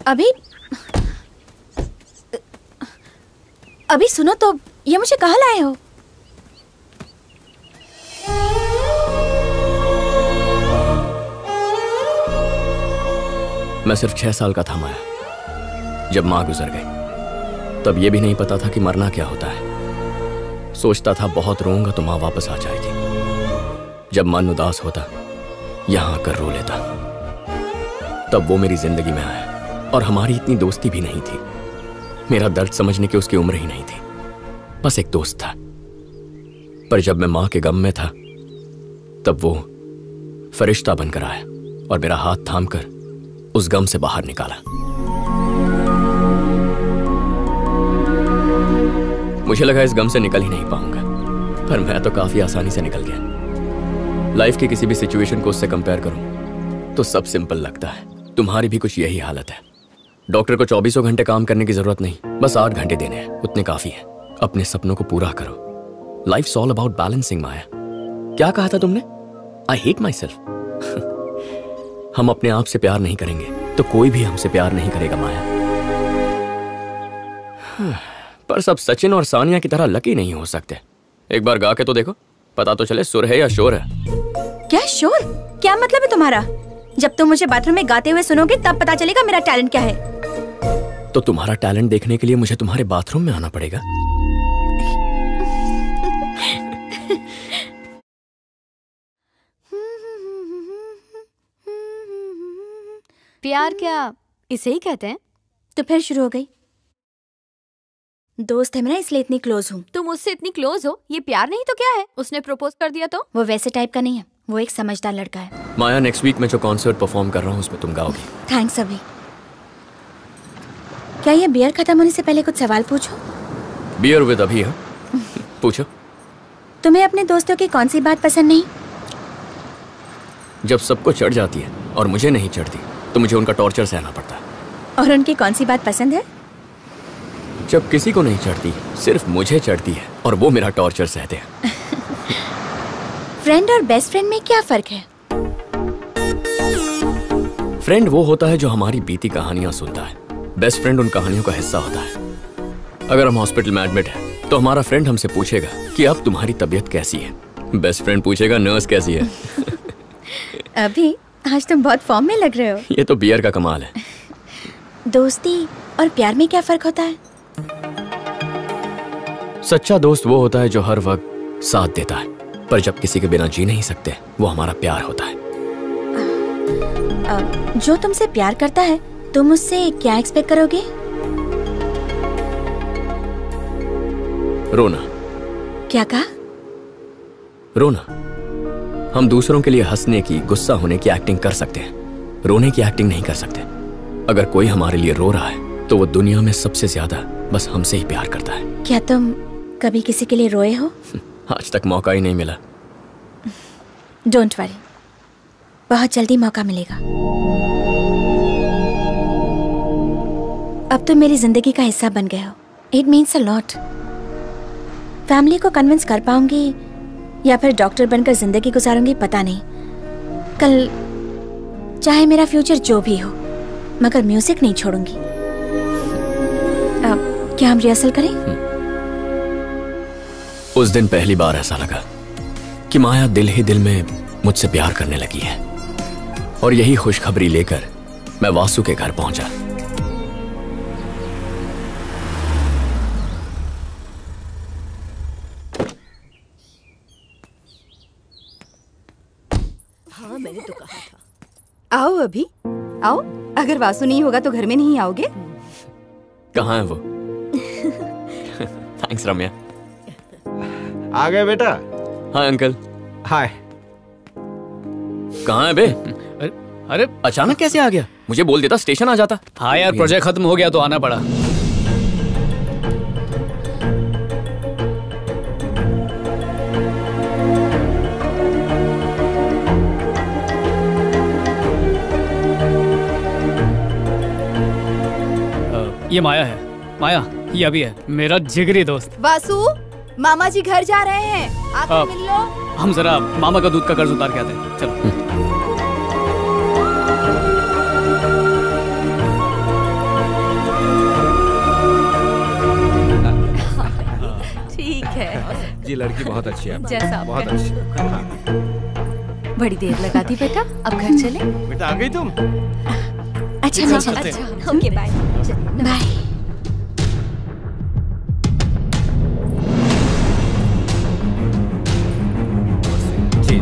अभी सुनो तो, ये मुझे कहाँ लाए हो? मैं सिर्फ 6 साल का था माया, जब माँ गुजर गई। तब ये भी नहीं पता था कि मरना क्या होता है। सोचता था बहुत रोऊंगा तो माँ वापस आ जाएगी। जब मन उदास होता, यहाँ आकर रो लेता। तब वो मेरी जिंदगी में आया और हमारी इतनी दोस्ती भी नहीं थी। मेरा दर्द समझने की उसकी उम्र ही नहीं थी, बस एक दोस्त था। पर जब मैं माँ के गम में था, तब वो फरिश्ता बनकर आया और मेरा हाथ थामकर उस गम से बाहर निकाला। मुझे लगा इस गम से निकल ही नहीं पाऊंगा, पर मैं तो काफी आसानी से निकल गया। लाइफ की किसी भी सिचुएशन को उससे कंपेयर करूं तो सब सिंपल लगता है। तुम्हारी भी कुछ यही हालत है। डॉक्टर को 24 घंटे काम करने की जरूरत नहीं, बस 8 घंटे देने हैं, उतने काफी है। अपने सपनों को पूरा करो। Life's all about balancing. Maya, क्या कहा था तुमने? I hate myself. हम अपने आप से प्यार नहीं करेंगे तो कोई भी हमसे प्यार नहीं करेगा माया। पर सब सचिन और सानिया की तरह लकी नहीं हो सकते। एक बार गा के तो देखो, पता तो चले सुर है या शोर है। क्या शोर? क्या मतलब है तुम्हारा? जब तुम मुझे बाथरूम में गाते हुए सुनोगे तब पता चलेगा मेरा टैलेंट क्या है। तो तुम्हारा टैलेंट देखने के लिए मुझे तुम्हारे बाथरूम में आना पड़ेगा। प्यार क्या इसे ही कहते हैं? तो फिर शुरू हो गई। दोस्त है मेरा, इसलिए इतनी क्लोज हूँ। तुम उससे इतनी क्लोज हो, ये प्यार नहीं तो क्या है? उसने प्रपोज कर दिया तो? वो वैसे टाइप का नहीं है, वो एक समझदार लड़का है। माया, नेक्स्ट वीक में जो कॉन्सर्ट परफॉर्म कर रहा हूँ उसमें तुम गाओगी। थैंक्स अभी। क्या ये बियर खत्म होने से पहले कुछ सवाल पूछो? बियर विद अभी है? पूछो। तुम्हें अपने दोस्तों की कौन सी बात पसंद नहीं? जब सबको चढ़ जाती है और मुझे नहीं चढ़ती तो मुझे उनका टॉर्चर सहना पड़ता है। और उनकी कौन सी बात पसंद है? जब किसी को नहीं चढ़ती, सिर्फ मुझे चढ़ती है और वो मेरा टॉर्चर सहते हैं। फ्रेंड और बेस्ट फ्रेंड में क्या फर्क है? फ्रेंड वो होता है जो हमारी बीती कहानियां सुनता है। बेस्ट फ्रेंड उन कहानियों का हिस्सा होता है। अगर हम हॉस्पिटल में एडमिट हैं, तो हमारा फ्रेंड हमसे पूछेगा कि अब तुम्हारी तबीयत कैसी है। बेस्ट फ्रेंड पूछेगा नर्स कैसी है। अभी आज तुम बहुत फॉर्म में लग रहे हो। ये तो बियर का कमाल है। दोस्ती और प्यार में क्या फर्क होता है? सच्चा दोस्त वो होता है जो हर वक्त साथ देता है, पर जब किसी के बिना जी नहीं सकते, वो हमारा प्यार होता है। जो तुमसे प्यार करता है, तुम उससे क्या एक्सपेक्ट करोगे? रोना। क्या कहा? रोना। हम दूसरों के लिए हंसने की, गुस्सा होने की एक्टिंग कर सकते हैं, रोने की एक्टिंग नहीं कर सकते। अगर कोई हमारे लिए रो रहा है तो वो दुनिया में सबसे ज्यादा बस हमसे ही प्यार करता है। क्या तुम कभी किसी के लिए रोए हो? आज तक मौका ही नहीं मिला। डोंट वरी, बहुत जल्दी मौका मिलेगा। अब तुम मेरी जिंदगी का हिस्सा बन गए हो। It means a lot. Family को कन्विंस कर पाऊंगी या फिर डॉक्टर बनकर जिंदगी गुजारूंगी पता नहीं। कल चाहे मेरा फ्यूचर जो भी हो, मगर म्यूजिक नहीं छोड़ूंगी। अब क्या हम रिहर्सल करें? उस दिन पहली बार ऐसा लगा कि माया दिल ही दिल में मुझसे प्यार करने लगी है। और यही खुशखबरी लेकर मैं वासु के घर पहुंचा। हाँ, मैंने तो कहा था। आओ अभी, आओ। अगर वासु नहीं होगा तो घर में नहीं आओगे? कहाँ है वो? थैंक्स रम्या। आ गए बेटा? Hi uncle. हाय। कहाँ है बे? अरे अचानक कैसे आ गया? मुझे बोल देता, स्टेशन आ जाता। हाँ यार, प्रोजेक्ट खत्म हो गया तो आना पड़ा। ये माया है। माया, ये अभी है, मेरा जिगरी दोस्त। वासु, मामा जी घर जा रहे हैं, आप मिल लो। हम जरा मामा का दूध का कर्ज उतार के आते हैं। चलो। ये लड़की बहुत अच्छी है। जैसा आप बहुत अच्छी। हाँ। बड़ी देर लगा दी बेटा, अब घर चले। बेटा आ गई तुम? अच्छा मैं चलती हूँ। अच्छा ओके बाय बाय। जी।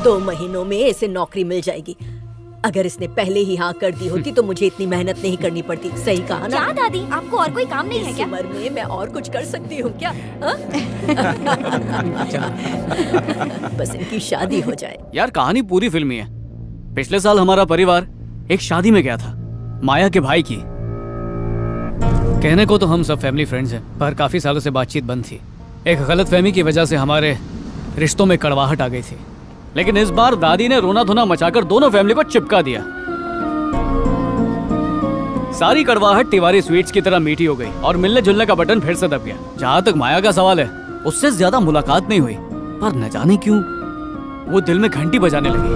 दो महीनों में इसे नौकरी मिल जाएगी। अगर इसने पहले ही हाँ कर दी होती तो मुझे इतनी मेहनत नहीं करनी पड़ती। सही कहा ना? क्या दादी, आपको और कोई काम नहीं है इस क्या? उम्र में मैं और कुछ कर सकती हूँ क्या? बस इनकी शादी हो जाए। यार कहानी पूरी फिल्मी है। पिछले साल हमारा परिवार एक शादी में गया था, माया के भाई की। कहने को तो हम सब फैमिली फ्रेंड्स हैं, पर काफी सालों से बातचीत बंद थी। एक गलतफहमी की वजह से हमारे रिश्तों में कड़वाहट आ गई थी। लेकिन इस बार दादी ने रोना धोना मचाकर दोनों फैमिली को चिपका दिया। सारी कड़वाहट तिवारी स्वीट्स की तरह मीठी हो गई और मिलने जुलने का बटन फिर से दब गया। जहां तक माया का सवाल है, उससे ज्यादा मुलाकात नहीं हुई, पर न जाने क्यों वो दिल में घंटी बजाने लगी।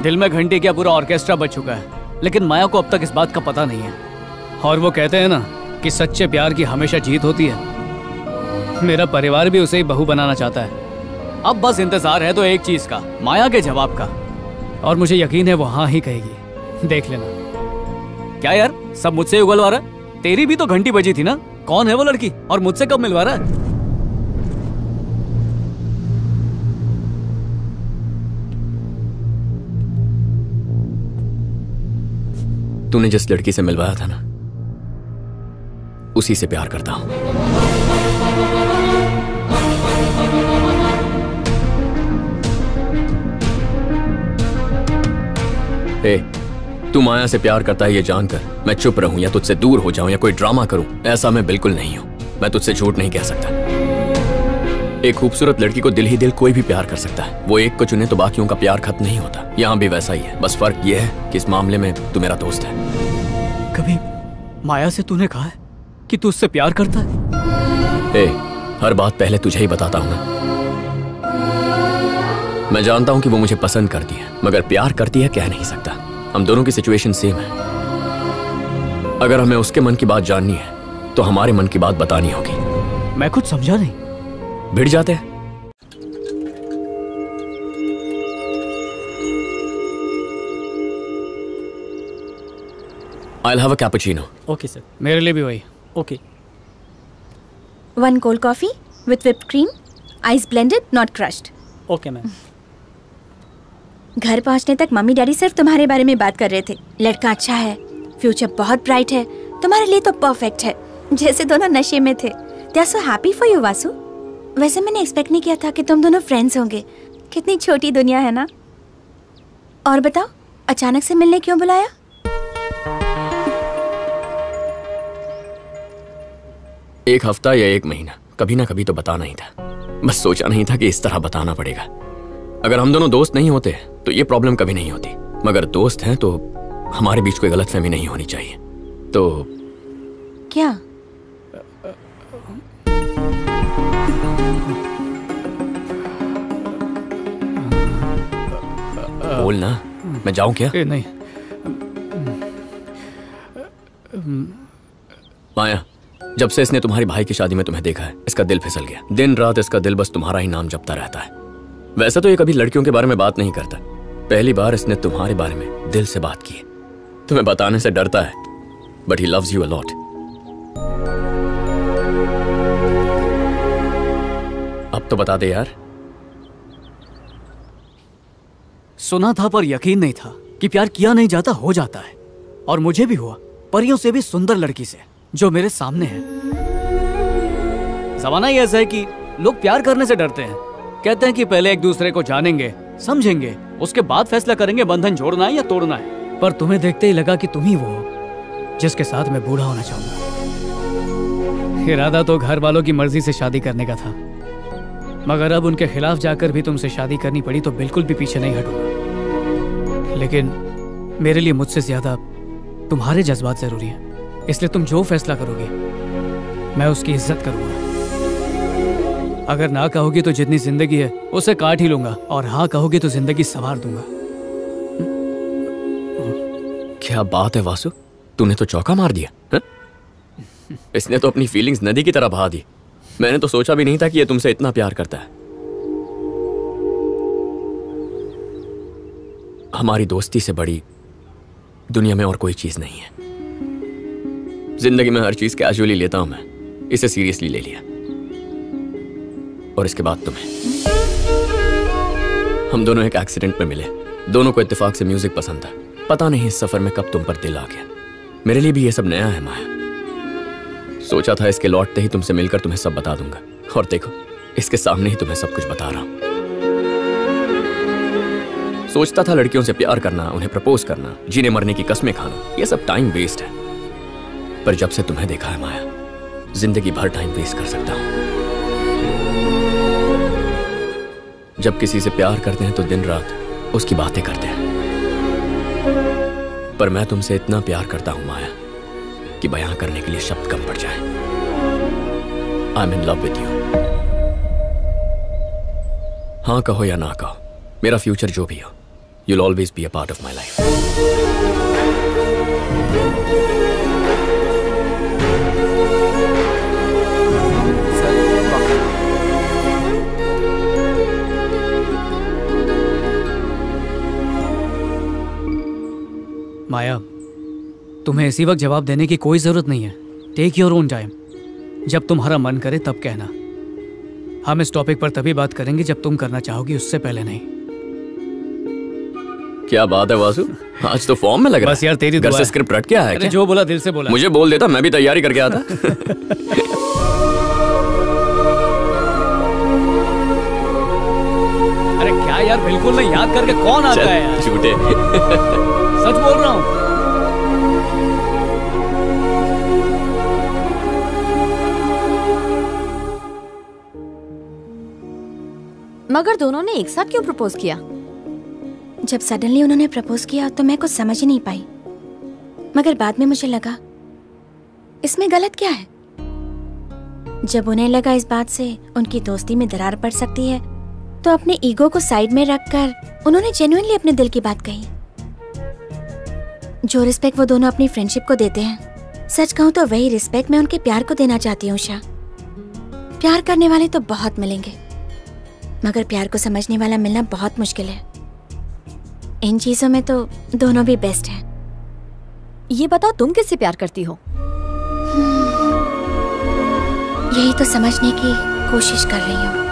दिल में घंटी क्या, पूरा ऑर्केस्ट्रा बज चुका है, लेकिन माया को अब तक इस बात का पता नहीं है। और वो कहते हैं ना कि सच्चे प्यार की हमेशा जीत होती है। मेरा परिवार भी उसे ही बहू बनाना चाहता है। अब बस इंतजार है तो एक चीज का, माया के जवाब का। और मुझे यकीन है वो हाँ ही कहेगी, देख लेना। क्या यार सब मुझसे उगलवा रहा है? तेरी भी तो घंटी बजी थी ना। कौन है वो लड़की और मुझसे कब मिलवा रहा है? तूने जिस लड़की से मिलवाया था ना, उसी से प्यार करता हूं। तू माया से प्यार करता है ये जानकर मैं चुप रहूं या तुझसे दूर हो जाऊं या कोई ड्रामा करूं, ऐसा मैं बिल्कुल नहीं हूं। मैं तुझसे झूठ नहीं कह सकता। एक खूबसूरत लड़की को दिल ही दिल कोई भी प्यार कर सकता है। वो एक को चुने तो बाकियों का प्यार खत्म नहीं होता। यहाँ भी वैसा ही है, बस फर्क ये है कि इस मामले में तू मेरा दोस्त है। कभी माया से तूने कहा है कि तू उससे प्यार करता है? हर बात पहले तुझे ही बताता हूं ना। मैं जानता हूं कि वो मुझे पसंद करती है, मगर प्यार करती है कह नहीं सकता। हम दोनों की सिचुएशन सेम है। अगर हमें उसके मन की बात जाननी है तो हमारे मन की बात बतानी होगी। मैं कुछ समझा नहीं। भिड़ जाते हैं। I'll have a cappuccino. Okay sir, मेरे लिए भी वही। Okay. 1 cold coffee with whipped cream, ice blended, not crushed. Okay ma'am. घर पहुंचने तक मम्मी डैडी सिर्फ तुम्हारे बारे में बात कर रहे थे। लड़का अच्छा है, फ्यूचर बहुत ब्राइट है, तुम्हारे लिए तो परफेक्ट है। जैसे दोनों नशे में थे। They are so happy for you, Vasu. वैसे मैंने एक्सपेक्ट नहीं किया था कि तुम दोनों फ्रेंड्स होंगे। कितनी छोटी दुनिया है ना। और बताओ, अचानक से मिलने क्यों बुलाया? एक हफ्ता या 1 महीना, कभी ना कभी तो बताना ही था। बस सोचा नहीं था कि इस तरह बताना पड़ेगा। अगर हम दोनों दोस्त नहीं होते तो ये प्रॉब्लम कभी नहीं होती, मगर दोस्त हैं तो हमारे बीच कोई गलतफहमी नहीं होनी चाहिए। तो क्या? बोल ना, मैं जाऊं क्या? नहीं। माया, जब से इसने तुम्हारी भाई की शादी में तुम्हें देखा है, इसका दिल फिसल गया। दिन रात इसका दिल बस तुम्हारा ही नाम जपता रहता है। वैसे तो ये कभी लड़कियों के बारे में बात नहीं करता। पहली बार इसने तुम्हारे बारे में दिल से बात की है। तुम्हें बताने से डरता है, but he loves you a lot. अब तो बता दे यार। सुना था पर यकीन नहीं था कि प्यार किया नहीं जाता हो जाता है। और मुझे भी हुआ, परियों से भी सुंदर लड़की से जो मेरे सामने है। जमाना ही ऐसा है कि लोग प्यार करने से डरते हैं। कहते हैं कि पहले एक दूसरे को जानेंगे, समझेंगे, उसके बाद फैसला करेंगे बंधन जोड़ना है या तोड़ना है। पर तुम्हें देखते ही लगा कि तुम ही वो हो जिसके साथ मैं बूढ़ा होना चाहूंगा। इरादा तो घर वालों की मर्जी से शादी करने का था, मगर अब उनके खिलाफ जाकर भी तुमसे शादी करनी पड़ी तो बिल्कुल भी पीछे नहीं हटूंगा। लेकिन मेरे लिए मुझसे ज्यादा तुम्हारे जज्बात जरूरी हैं, इसलिए तुम जो फैसला करोगे मैं उसकी इज्जत करूंगा। अगर ना कहोगी तो जितनी जिंदगी है उसे काट ही लूंगा, और हाँ कहोगी तो जिंदगी संवार दूंगा। क्या बात है वासु, तूने तो चौका मार दिया है? इसने तो अपनी फीलिंग्स नदी की तरह बहा दी। मैंने तो सोचा भी नहीं था कि ये तुमसे इतना प्यार करता है। हमारी दोस्ती से बड़ी दुनिया में और कोई चीज नहीं है। जिंदगी में हर चीज कैजुअली लेता हूं मैं, इसे सीरियसली ले लिया। और इसके बाद तुम्हें। हम दोनों एक एक्सीडेंट में मिले, दोनों को इत्तेफाक से म्यूजिक पसंद था। पता नहीं इस सफर में कब तुम पर दिल आ गया। मेरे लिए भी ये सब नया है माया। सोचा था इसके लौटते ही तुमसे मिलकर तुम्हें सब बता दूंगा, और देखो इसके सामने ही तुम्हें सब कुछ बता रहा हूं। सोचता था लड़कियों से प्यार करना, उन्हें प्रपोज करना, जीने मरने की कस्में खाना, ये सब टाइम वेस्ट है। पर जब से तुम्हें देखा है माया, जिंदगी भर टाइम वेस्ट कर सकता हूं। जब किसी से प्यार करते हैं तो दिन रात उसकी बातें करते हैं, पर मैं तुमसे इतना प्यार करता हूं माया कि बयां करने के लिए शब्द कम पड़ जाए। I am in love with you. हाँ कहो या ना कहो, मेरा फ्यूचर जो भी हो, you'll always be a part of my life. माया, तुम्हें इसी वक्त जवाब देने की कोई जरूरत नहीं है। Take your own time. जब तुम्हारा मन करे तब कहना। हम इस टॉपिक पर तभी बात करेंगे जब तुम करना चाहोगी, उससे पहले नहीं। क्या बात है वासु, आज तो फॉर्म में लग रहा है। बस यार तेरी घर दुआ से है। स्क्रिप्ट रट के आया है क्या? जो बोला दिल से बोला। मुझे बोल देता, मैं भी तैयारी करके आता। अरे क्या यार, बिल्कुल नहीं याद करके कौन आता है यार? झूठे। सच बोल रहा हूँ। मगर दोनों ने एक साथ क्यों प्रपोज किया? जब सडनली उन्होंने प्रपोज किया तो मैं कुछ समझ ही नहीं पाई, मगर बाद में मुझे लगा इसमें गलत क्या है। जब उन्हें लगा इस बात से उनकी दोस्ती में दरार पड़ सकती है, तो अपने ईगो को साइड में रखकर उन्होंने जेन्युइनली अपने दिल की बात कही। जो रिस्पेक्ट वो दोनों अपनी फ्रेंडशिप को देते हैं, सच कहूं तो वही रिस्पेक्ट मैं उनके प्यार को देना चाहती हूँ। उषा, प्यार करने वाले तो बहुत मिलेंगे, मगर प्यार को समझने वाला मिलना बहुत मुश्किल है। इन चीजों में तो दोनों भी बेस्ट हैं। ये बताओ तुम किससे प्यार करती हो? यही तो समझने की कोशिश कर रही हूँ।